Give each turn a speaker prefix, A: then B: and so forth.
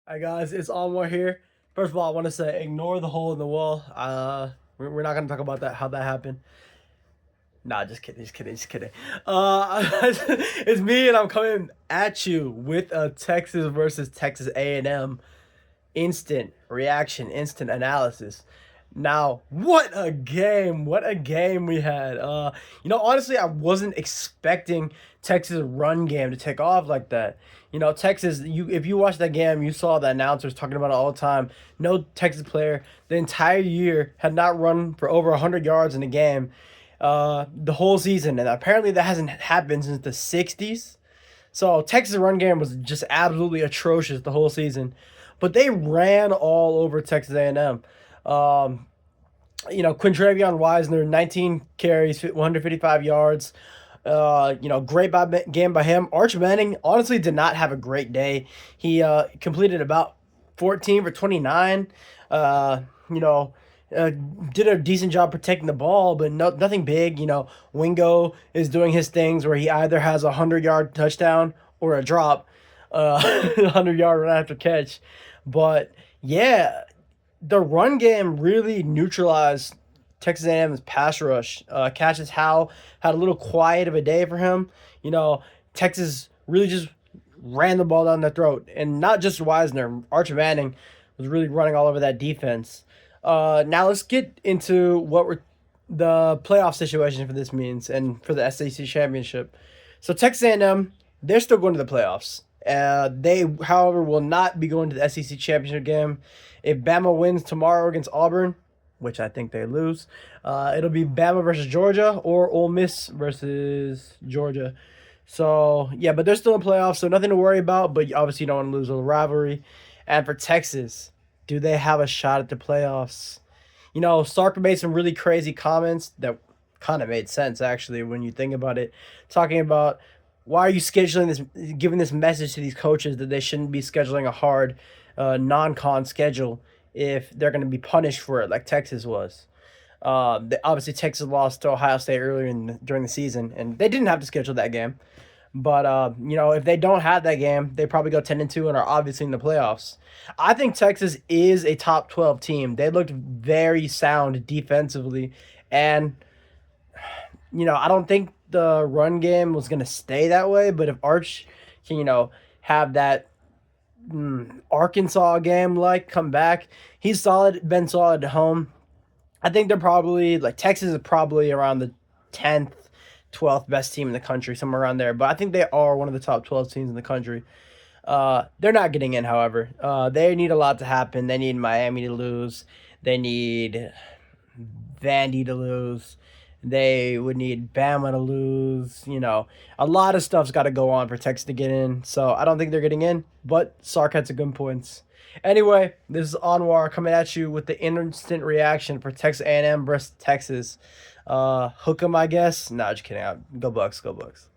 A: Hi guys, it's Almar here. First of all, I want to say ignore the hole in the wall. We're not gonna talk about that, how that happened. Nah, just kidding. It's me, and I'm coming at you with a Texas versus Texas A&M instant reaction, instant analysis. Now, what a game! What a game we had. Honestly, I wasn't expecting Texas run game to take off like that. Texas. If you watched that game, you saw the announcers talking about it all the time. No Texas player the entire year had not run for over 100 yards in a game, the whole season, and apparently that hasn't happened since the '60s. So Texas run game was just absolutely atrocious the whole season, but they ran all over Texas A&M. Um, Quintravion Wisner, 19 carries, 155 yards. Great game by him. Arch Manning honestly did not have a great day. He completed about 14 for 29. Uh, you know, did a decent job protecting the ball, but nothing big. Wingo is doing his things where he either has a 100-yard touchdown or a drop, 100-yard run after catch. But yeah, the run game really neutralized Texas A&M's pass rush. Cassius Howe had a little quiet of a day for him. Texas really just ran the ball down their throat, and not just Wisner. Arch Manning was really running all over that defense. Now let's get into the playoff situation for this means and for the SEC championship. So Texas A&M, they're still going to the playoffs. They, however, will not be going to the SEC championship game. If Bama wins tomorrow against Auburn, which I think they lose, it'll be Bama versus Georgia or Ole Miss versus Georgia. So yeah, but they're still in playoffs, so nothing to worry about. But obviously, you don't want to lose a rivalry. And for Texas, do they have a shot at the playoffs? Sark made some really crazy comments that kind of made sense actually when you think about it, talking about why are you scheduling this, giving this message to these coaches that they shouldn't be scheduling a hard non-con schedule if they're going to be punished for it like Texas was. Obviously, Texas lost to Ohio State earlier during the season, and they didn't have to schedule that game. But if they don't have that game, they probably go 10-2 and are obviously in the playoffs. I think Texas is a top 12 team. They looked very sound defensively, and I don't think the run game was going to stay that way. But if Arch can, have that Arkansas game come back, he's solid, been solid at home. I think they're probably Texas is probably around the 10th, 12th best team in the country, somewhere around there. But I think they are one of the top 12 teams in the country. They're not getting in, however. They need a lot to happen. They need Miami to lose. They need Vandy to lose. They would need Bama to lose. A lot of stuff's got to go on for Texas to get in. So I don't think they're getting in, but Sark had some good points. Anyway, this is Anwar coming at you with the instant reaction for Texas A&M versus Texas. Hook 'em, I guess. Nah, just kidding. Go Bucks. Go Bucks.